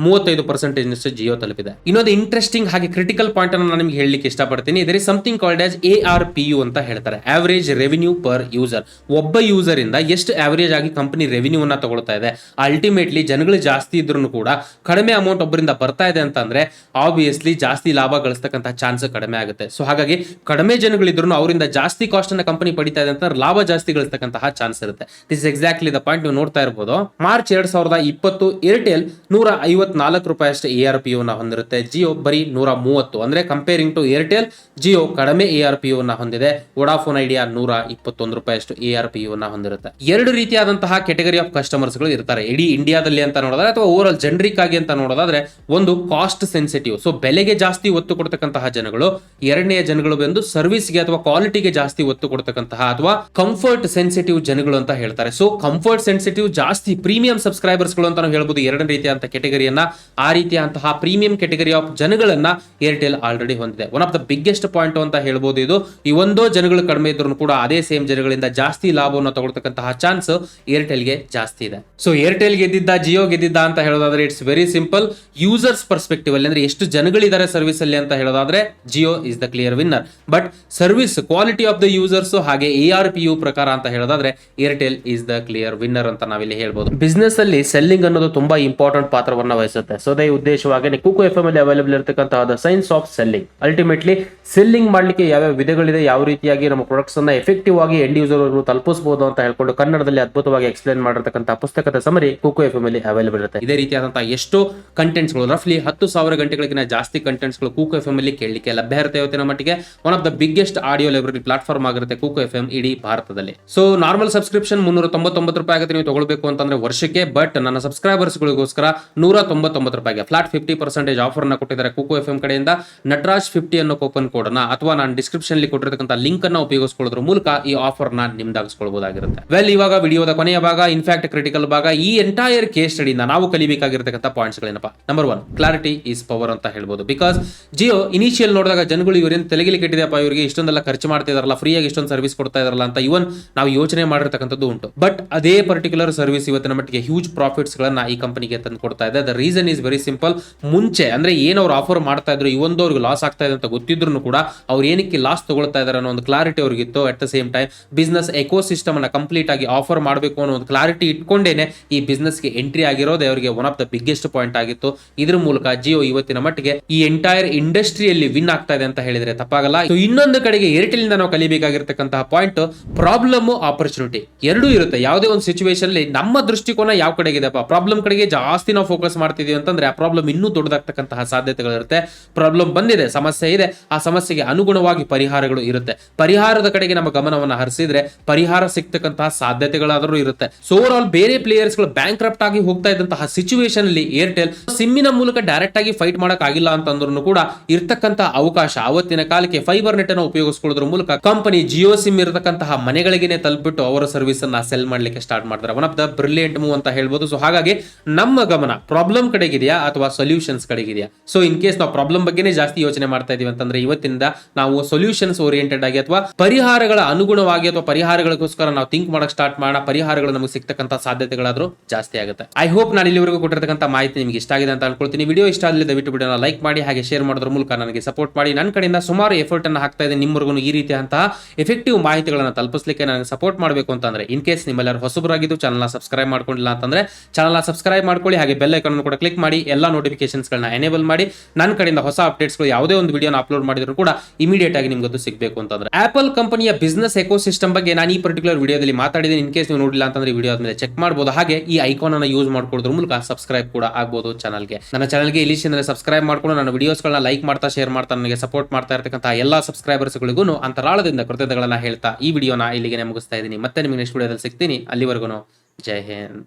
35% ಜಿಯೋ ತಲುಪಿದೆ. ಇನ್ನೊಂದು ಇಂಟ್ರೆಸ್ಟಿಂಗ್ ಹಾಗೆ ಕ್ರಿಟಿಕಲ್ ಪಾಯಿಂಟ್ ಅನ್ನು ನಾನು ನಿಮಗೆ ಹೇಳಲಿಕ್ಕೆ ಇಷ್ಟಪಡ್ತೀನಿ. There is something called as ARPU ಅಂತ ಹೇಳ್ತಾರೆ, ಆವರೇಜ್ ರೆವಿನ್ಯೂ ಪರ್ ಯೂಸರ್. ಒಬ್ಬ ಯೂಸರ್ ಇಂದ ಎಷ್ಟು ಆವರೇಜ್ ಆಗಿ ಕಂಪನಿ ರೆವಿನ್ಯೂ ಅನ್ನ ತಗೊಳ್ತಾ ಇದೆ. ಅಲ್ಟಿಮೇಟ್ಲಿ ಜನಗಳು ಜಾಸ್ತಿ ಇದ್ರೂ ಕೂಡ ಕಡಿಮೆ ಅಮೌಂಟ್ ಒಬ್ಬರಿಂದ ಬರ್ತಾ ಇದೆ ಅಂತಂದ್ರೆ ಆಬ್ವಿಯಸ್ಲಿ ಜಾಸ್ತಿ ಲಾಭ ಗಳಿಸ್ತಕ್ಕಂಥ ಚಾನ್ಸ್ ಕಡಿಮೆ ಆಗುತ್ತೆ. ಸೊ ಹಾಗಾಗಿ ಕಡಿಮೆ ಜನಗಳಿದ್ರು ಅವರಿಂದ ಜಾಸ್ತಿ ಕಾಸ್ಟ್ ಅನ್ನ ಕಂಪನಿ ಪಡಿತಾ ಇದೆ ಅಂತ ಲಾಭ ಜಾಸ್ತಿ ಗಳಿಸ್ತಕ್ಕಂತಹ ಚಾನ್ಸ್ ಇರುತ್ತೆ. ದಿಸ್ ಎಕ್ಸಾಕ್ಟ್ಲಿ ದ ಪಾಯಿಂಟ್ ನೀವು ನೋಡ್ತಾ ಇರಬಹುದು. ಮಾರ್ಚ್ 2020 ಏರ್ಟೆಲ್ ₹154 ಅಷ್ಟು ARPU ನ ಹೊಂದಿರುತ್ತೆ. ಜಿಯೋ ಬರೀ 130. ಅಂದ್ರೆ ಕಂಪೇರಿಂಗ್ ಟು ಏರ್ಟೆಲ್, ಜಿಯೋ ಕಡಿಮೆ ARPU ನ ಹೊಂದಿದೆ. ವೋಡಾಫೋನ್ ಐಡಿಯಾ ₹121 ಅಷ್ಟು ARPU ನ ಹೊಂದಿರುತ್ತೆ. ಎರಡು ರೀತಿಯಾದಂತಹ ಕೆಟಗರಿ ಆಫ್ ಕಸ್ಟಮರ್ಸ್ ಗಳು ಇರ್ತಾರೆ ಇಡೀ ಇಂಡಿಯಾದಲ್ಲಿ ಅಂತ ನೋಡೋದಾದ್ರೆ, ಅಥವಾ ಓವರ್ ಆಲ್ ಜನರಿಕ್ ಆಗಿ ಅಂತ ನೋಡೋದಾದ್ರೆ. ಒಂದು ಕಾಸ್ಟ್ ಸೆನ್ಸಿಟಿವ್, ಸೊ ಬೆಲೆಗೆ ಜಾಸ್ತಿ ಒತ್ತು ಕೊಡ್ತಕ್ಕಂತಹ ಜನಗಳು. ಎರಡನೆಯ ಜನಗಳು ಬಂದು ಸರ್ವಿಸ್ಗೆ ಅಥವಾ ಕ್ವಾಲಿಟಿಗೆ ಜಾಸ್ತಿ ಒತ್ತು ಕೊಡ್ತಕ್ಕಂತಹ ಅಥವಾ ಕಂಫರ್ಟ್ ಸೆನ್ಸಿಟಿವ್ ಜನಗಳು ಅಂತ ಹೇಳ್ತಾರೆ. ಸೊ ಕಂಫರ್ಟ್ ಸೆನ್ಸಿಟಿವ್ ಜಾಸ್ತಿ ಪ್ರೀಮಿಯಂ ಸಬ್ಸ್ಕ್ರೈಬರ್ಸ್ ಗಳು ಅಂತ ನಾವು ಹೇಳ್ಬೋದು ಎರಡನೇ ರೀತಿಯಾದಂತಹ ಕೆಟಗರಿಯನ್ನ. ಆ ರೀತಿಯಂತಹ ಪ್ರೀಮಿಯಂ ಕೆಟಗರಿ ಆಫ್ ಜನಗಳನ್ನ ಏರ್ಟೆಲ್ ಆಲ್ರೆಡಿ ಹೊಂದಿದೆ. One of the biggest point ಅಂತ ಹೇಳ್ಬೋದು ಇದು. ಈ ಒಂದೋ ಜನಗಳು ಕಡಿಮೆ ಇದ್ರು ಕೂಡ ಅದೇ ಸೇಮ್ ಜನಗಳಿಂದ ಜಾಸ್ತಿ ಲಾಭವನ್ನು ತಗೊಳ್ತಕ್ಕಂತಹ ಚಾನ್ಸ್ ಏರ್ಟೆಲ್ಗೆ ಜಾಸ್ತಿ ಇದೆ. ಸೊ ಏರ್ಟೆಲ್ ಗೆದ್ದಿದ್ದ, ಜಿಯೋ ಗೆದ್ದಿದ್ದ ಅಂತ ಹೇಳೋದಾದ್ರೆ it's very simple. Users perspective ಅಲ್ಲಿ ಅಂದ್ರೆ ಎಷ್ಟು ಜನಗಳಿದ್ದಾರೆ ಸರ್ವಿಸ್ ಅಲ್ಲಿ ಅಂತ ಹೇಳೋದಾದ್ರೆ Jio is the clear winner. But service quality of the users ಹಾಗೆ ARPU ಪ್ರಕಾರ ಅಂತ ಹೇಳೋದಾದ್ರೆ Airtel is the clear winner ಅಂತ ನಾವಿಲ್ಲಿ ಹೇಳ್ಬೋದು. ಬಿಸ್ನೆಸ್ ಅಲ್ಲಿ ಸೆಲ್ಲಿಂಗ್ ಅನ್ನೋದು ತುಂಬಾ ಇಂಪಾರ್ಟೆಂಟ್ ಪಾತ್ರವನ್ನ ವಹಿಸುತ್ತೆ. ಸೊ ಅದೇ ಉದ್ದೇಶವಾಗಿ ಕುಕು FM ಅಲ್ಲಿ ಅವೈಲೇಬಲ್ ಇರತಕ್ಕಂತಹ the science of selling. Ultimately selling ಮಾಡ್ಲಿಕ್ಕೆ ಯಾವ್ಯಾವ ವಿಧಗಳಿದೆ, ಯಾವ ರೀತಿಯಾಗಿ ನಮ್ಮ ಪ್ರಾಡಕ್ಟ್ಸ್ ಅನ್ನ ಎಫೆಕ್ಟಿವ್ ಆಗಿ ಎಂಡ್ ಯೂಸರ್ ತಲುಪಿಸಬಹುದು ಅಂತ ಹೇಳ್ಕೊಂಡು ಕನ್ನಡದಲ್ಲಿ ಅದ್ಭುತವಾಗಿ ಎಕ್ಸ್ಪ್ಲೇನ್ ಮಾಡಿರ್ತಕ್ಕಂತಹ ಪುಸ್ತಕದ ಸಮರಿ ಕುಕು FM ಅಲ್ಲಿ ಅವೈಲೇಬಲ್ ಇರುತ್ತೆ. ಇದೇ ರೀತಿಯಾದಂತಹ ಎಷ್ಟೋ ಕಂಟೆಂಟ್ಸ್ ಗಳು, ರಫ್ಲಿ 10,000 ಗಂಟೆಗಳಿಗಿಂತ ಜಾಸ್ತಿ ಕಂಟೆಂಟ್ಸ್ ಗಳು ಕುಕು FM ಅಲ್ಲಿ ಕೇಳಲಿಕ್ಕೆ ಲಭ್ಯ ಇರುತ್ತೆ. ಇವತ್ತಿನ ಮಟ್ಟಿಗೆ one of the biggest audio library platform ಆಗಿರುತ್ತೆ ಕುಕು FM ಇಡೀ ಭಾರತದಲ್ಲಿ. ಸೊ ನಾರ್ಮಲ್ ಸಬ್ಸ್ಕ್ರಿಪ್ಷನ್ ₹399 ಆಗುತ್ತೆ ನೀವು ತಗೊಳ್ಬೇಕು ಅಂತಂದ್ರೆ ವರ್ಷಕ್ಕೆ. ಬಟ್ ನನ್ನ ಸಬ್ಸ್ಕ್ರೈಬರ್ಸ್ ಗಳಿಗೋಸ್ಕರ ₹199 ಫ್ಲಾಟ್ 50% ಆಫರ್ ಅನ್ನ ಕೊಟ್ಟಿದ್ದಾರೆ ಕುಕು FM ಕಡೆಯಿಂದ. ನಟರಾಜ್ 50 ಅನ್ನೋ ಕೂಪನ್ ಕೋಡ್ ಅನ್ನ ಅಥವಾ ನಾನು ಡಿಸ್ಕ್ರಿಪ್ಷನ್ ಅಲ್ಲಿ ಕೊಟ್ಟಿರತಕ್ಕಂಥ ಲಿಂಕ್ ಅನ್ನ ಉಪಯೋಗಿಸಿಕೊಳ್ಳೋದ್ರ ಮೂಲಕ ಈ ಆಫರ್ ನ ನಿಮ್ದಾಗಿಸ್ಕೊಳ್ಬಹುದಾಗಿರುತ್ತೆ. ವೆಲ್, ಇವಾಗ ವಿಡಿಯೋದ ಕೊನೆಯ ಭಾಗ, ಇನ್ಫ್ಯಾಕ್ಟ್ ಕ್ರಿಟಿಕಲ್ ಭಾಗ. ಈ ಎಂಟೈರ್ ಕೇಸ್ ಸ್ಟಡಿಯಿಂದ ನಾವು ಕಲಿಬೇಕಾಗಿರ್ತಕ್ಕಂಥ ಪಾಯಿಂಟ್ಸ್ ಗಳೇನಪ್ಪ? ನಂಬರ್ 1, ಕ್ಲಾರಿಟಿ ಈಸ್ ಪವರ್ ಅಂತ ಹೇಳ್ಬೋದು. ಬಿಕಾಸ್ ಜಿಯೋ ಇನಿಷಿಯಲ್ ನೋಡಿದಾಗ ಜನಗಳು ಇವರೇನು ತಲೆಗಿಲಿ ಕೆಟ್ಟಿದೆಯಪ್ಪ, ಇವರಿಗೆ ಇಷ್ಟೊಂದೆಲ್ಲ ಖರ್ಚು ಮಾಡ್ತಿದಾರಲ್ಲ, ಫ್ರೀಯಾಗಿ ಇಷ್ಟೊಂದು ಸರ್ವಿಸ್ ಕೊಡ್ತಾ ಇದಾರಲ್ಲ ಅಂತ ಇವನ್ ನಾವು ಯೋಚನೆ ಮಾಡಿರ್ತಕ್ಕಂಥದ್ದು ಉಂಟು. ಬಟ್ ಅದೇ ಪರ್ಟಿಕ್ಯುಲರ್ ಸರ್ವಿಸ್ ಇವತ್ತಿನ ಮಟ್ಟಿಗೆ ಹ್ಯೂಜ್ ಪ್ರಾಫಿಟ್ಸ್ ಗಳನ್ನ ಈ ಕಂಪನಿಗೆ ತಂದು ಕೊಡ್ತಾ ಇದೆ. The reason is very simple. ಮುಂಚೆ ಅಂದ್ರೆ ಏನು ಅವ್ರು ಆಫರ್ ಮಾಡ್ತಾ ಇದ್ರು, ಇವೊಂದು ಅವ್ರಿಗೆ ಲಾಸ್ ಆಗ್ತಾ ಇದೆ ಅಂತ ಗೊತ್ತಿದ್ರು ಕೂಡ ಅವ್ರು ಏನಕ್ಕೆ ಲಾಸ್ ತಗೊಳ್ತಾ ಇದಾರೆ ಅನ್ನೋ ಒಂದು ಕ್ಲಾರಿಟಿ ಅವ್ರಿಗಿತ್ತು. At the same time business ecosystem ಅನ್ನ ಕಂಪ್ಲೀಟ್ ಆಗಿ ಆಫರ್ ಮಾಡಬೇಕು ಅನ್ನೋ ಒಂದು ಕ್ಲಾರಿಟಿ ಇಟ್ಕೊಂಡೇನೆ ಈ ಬಿಸ್ನೆಸ್ ಗೆ ಎಂಟ್ರಿ ಆಗಿರೋದೇ ಅವರಿಗೆ one of the biggest point ಆಗಿತ್ತು. ಇದ್ರ ಮೂಲಕ ಜಿಯೋ ಇವತ್ತಿನ ಮಟ್ಟಿಗೆ ಈ ಎಂಟೈರ್ ಇಂಡಸ್ಟ್ರಿಯಲ್ಲಿ ವಿನ್ ಆಗ್ತಾ ಇದೆ ಅಂತ ಹೇಳಿದ್ರೆ ತಪ್ಪಾಗಲ್ಲ. ಇನ್ನೊಂದು ಕಡೆಗೆ ಏರ್ಟೆಲ್ ಇಂದ ನಾವು ಕಲಿಬೇಕಾಗಿರ್ತಕ್ಕಂತಹ ಪಾಯಿಂಟ್ ಪ್ರಾಬ್ಲಮ್, ಆಪರ್ಚುನಿಟಿ ಎರಡೂ ಇರುತ್ತೆ. ಯಾವುದೇ ಒಂದು ಸಿಚುವೇಶನ್ ಅಲ್ಲಿ ನಮ್ಮ ದೃಷ್ಟಿಕೋನ ಯಾವ ಕಡೆಗಿದೆಪ್ಪ, ಪ್ರಾಬ್ಲಮ್ ಕಡೆಗೆ ಜಾಸ್ತಿ ನಾವು ಫೋಕಸ್ ಮಾಡ್ತಿದೀವಿ ಅಂತಂದ್ರೆ ಆ ಪ್ರಾಬ್ಲಮ್ ಇನ್ನೂ ದೊಡ್ಡದಾಗ್ತಕ್ಕಂತಹ ಸಾಧ್ಯತೆಗಳಿರುತ್ತೆ. ಪ್ರಾಬ್ಲಮ್ ಬಂದಿದೆ, ಸಮಸ್ಯೆ ಇದೆ, ಆ ಸಮಸ್ಯೆಗೆ ಅನುಗುಣವಾಗಿ ಪರಿಹಾರಗಳು ಇರುತ್ತೆ. ಪರಿಹಾರದ ಕಡೆಗೆ ನಮ್ಮ ಗಮನವನ್ನು ಹರಿಸಿದ್ರೆ ಪರಿಹಾರ ಸಿಗ್ತಕ್ಕಂತಹ ಸಾಧ್ಯತೆಗಳಾದರೂ ಇರುತ್ತೆ. ಸೊ ಓವರ್ ಆಲ್ ಬೇರೆ ಪ್ಲೇಯರ್ಸ್ ಗಳು ಬ್ಯಾಂಕ್ರಪ್ಟ್ ಆಗಿ ಹೋಗ್ತಾ ಇದ್ದಂತಹ ಸಿಚುವೇಶನ್ ಅಲ್ಲಿ ಏರ್ಟೆಲ್ ಸಿಮ್ಮಿನ ಮೂಲಕ ಡೈರೆಕ್ಟ್ ಆಗಿ ಫೈಟ್ ಮಾಡಕ್ ಆಗಿಲ್ಲ ಅಂತಂದ್ರೂ ಕೂಡ ಇರ್ತಕ್ಕಂತಹ ಅವಕಾಶ ಅವತ್ತಿನ ಕಾಲಕ್ಕೆ ಫೈಬರ್ ನೆಟ್ ಅನ್ನು ಉಪಯೋಗಿಸಿಕೊಳ್ಳೋದ್ರ ಮೂಲಕ ಕಂಪನಿ ಜಿಯೋ ಸಿಮ್ ಇರತಕ್ಕಂತಹ ಮನೆಗಳಿಗೇನೆ ತಲುಪಿಟ್ಟು ಅವರ ಸರ್ವಿಸ್ ಅನ್ನ ಸೆಲ್ ಮಾಡ್ಲಿಕ್ಕೆ ಸ್ಟಾರ್ಟ್ ಮಾಡ್ತಾರೆ. One of the brilliant move ಅಂತ ಹೇಳ್ಬೋದು. ಸೊ ಹಾಗಾಗಿ ನಮ್ಮ ಗಮನ ಪ್ರಾಬ್ಲಮ್ ಕಡೆಗಿದೆಯಾ ಅಥವಾ ಸೊಲ್ಯೂಷನ್ಸ್ ಕಡೆಗಿದೆಯಾ? ಸೊ ಇನ್ ಕೇಸ್ ನಾವು ಪ್ರಾಬ್ಲಮ್ ಬಗ್ಗೆನೇ ಜಾಸ್ತಿ ಯೋಚನೆ ಮಾಡ್ತಾ ಇದೀವಿ ಅಂತಂದ್ರೆ ಇವತ್ತಿನಿಂದ ನಾವು ಸೊಲ್ಯೂಷನ್ಸ್ ಓರಿಯೆಂಟೆಡ್ ಆಗಿ ಅಥವಾ ಪರಿಹಾರಗಳ ಅನುಗುಣವಾಗಿ ಅಥವಾ ಪರಿಹಾರಗಳಿಗೋಸ್ಕರ ನಾವು ಥಿಂಕ್ ಮಾಡಕ್ ಸ್ಟಾರ್ಟ್ ಮಾಡೋಣ. ಪರಿಹಾರಗಳು ನಮಗೆ ಸಿಗ್ತಕ್ಕಂಥ ಸಾಧ್ಯತೆಗಳಾದ್ರೂ ಜಾಸ್ತಿ ಆಗುತ್ತೆ. ಐ ಹೋಪ್ ನಾನು ಇಲ್ಲಿವರೆಗೂ ಕೊಟ್ಟಿರ್ತಕ್ಕಂಥ ಮಾಹಿತಿ ನಿಮಗೆ ಇಷ್ಟ ಆಗಿದೆ ಅಂತ ಅನ್ಕೊಳ್ತೀನಿ. ವಿಡಿಯೋ ಇಷ್ಟ ಆಗಲಿ ದಯವಿಟ್ಟು ವಿಡಿಯೋನ ಲೈಕ್ ಮಾಡಿ ಹಾಗೆ ಶೇರ್ ಮಾಡೋದ್ರ ಮೂಲಕ ನನಗೆ ಸಪೋರ್ಟ್ ಮಾಡಿ. ನನ್ನ ಕಡೆಯಿಂದ ಸುಮಾರು ಎಫರ್ಟ್ ಅನ್ನು ಹಾಕ್ತಾ ಇದೆ ನಿಮ್ಮವರೆಗೂ ಈ ರೀತಿಯಂತಹ ಎಫೆಕ್ಟಿವ್ ಮಾಹಿತಿಗಳನ್ನು ತಲುಪಿಸಲಿಕ್ಕೆ ನನಗೆ ಸಪೋರ್ಟ್ ಮಾಡಬೇಕು ಅಂತಂದ್ರೆ ಇನ್ ಕೇಸ್ ನಿಮ್ಮೆಲ್ಲರೂ ಹೊಸಬರಾಗಿದ್ದು ಚಾನಲ್ನ ಸಬ್ಸ್ಕ್ರೈಬ್ ಮಾಡ್ಕೊಂಡಿಲ್ಲ ಅಂತಂದ್ರೆ ಚಾನಲ್ನ ಸಬ್ಸ್ಕ್ರೈಬ್ ಮಾಡ್ಕೊಳ್ಳಿ. ಹಾಗೆ ಬೆಲ್ ಐಕಾನ್ ಕೂಡ ಕ್ಲಿಕ್ ಮಾಡಿ ಎಲ್ಲ ನೋಟಿಫಿಕೇಶನ್ಸ್ ಗಳನ್ನ ಎನೇಬಲ್ ಮಾಡಿ. ನನ್ನ ಕಡೆಯಿಂದ ಹೊಸ ಅಪ್ಡೇಟ್ಸ್ ಗಳು ಯಾವುದೇ ಒಂದು ವಿಡಿಯೋನ ಅಪ್ಲೋಡ್ ಮಾಡಿದ್ರು ಕೂಡ ಇಮಿಡಿಯೇಟ್ ಆಗಿ ನಿಮ್ಗೆ ಅದು ಸಿಗಬೇಕು ಅಂತಂದ್ರೆ ಆಪಲ್ ಕಂಪನಿಯ ಬಿಸ್ನೆಸ್ ಎಕೋ ಸಿಸ್ಟಮ್ ಬಗ್ಗೆ ನಾನು ಈ ಪರ್ಟಿಕ್ಯುಲರ್ ವಿಡಿಯೋದಲ್ಲಿ ಮಾತಾಡಿದ್ದೀನಿ. ಇನ್ ಕೇಸ್ ನೀವು ನೋಡಿಲ್ಲ ಅಂತಂದ್ರೆ ವಿಡಿಯೋ ಆದ್ಮೇಲೆ ಚೆಕ್ ಮಾಡಬಹುದು. ಹಾಗೆ ಈ ಐಕಾನ್ ಅನ್ನು ಯೂಸ್ ಮಾಡ್ಕೊಳ್ಳೋದ್ರ ಮೂಲಕ ಸಬ್ಸ್ಕ್ರೈಬ್ ಕೂಡ ಆಗಬಹುದು ಚಾನಲ್ಗೆ. ನನ್ನ ಚಾನಲ್ಗೆ ಇಲ್ಲಿ ಸಬ್ಸ್ಕ್ರೈಬ್ ಮಾಡ್ಕೊಂಡು ನನ್ನ ವಿಡಿಯೋಸ್ಗಳನ್ನ ಲೈಕ್ ಮಾಡ್ತಾ ಶೇರ್ ಮಾಡ್ತಾ ನನಗೆ ಸಪೋರ್ಟ್ ಮಾಡ್ತಾ ಇರತಕ್ಕಂಥ ಎಲ್ಲಾ ಸಬ್ಸ್ಕ್ರೈಬರ್ಸ್ಗಳಿಗೂ ಅಂತರಾಳದಿಂದ ಕೃತಜ್ಞತೆಗಳನ್ನ ಹೇಳ್ತಾ ಈ ವಿಡಿಯೋನ ಇಲ್ಲಿಗೆ ಮುಗಿಸ್ತಾ ಇದ್ದೀನಿ. ಮತ್ತೆ ನಿಮಗೆ ನೆಕ್ಸ್ಟ್ ವಿಡಿಯೋದಲ್ಲಿ ಸಿಗ್ತೀನಿ. ಅಲ್ಲಿವರೆಗೂ ಜೈ ಹಿಂದ್.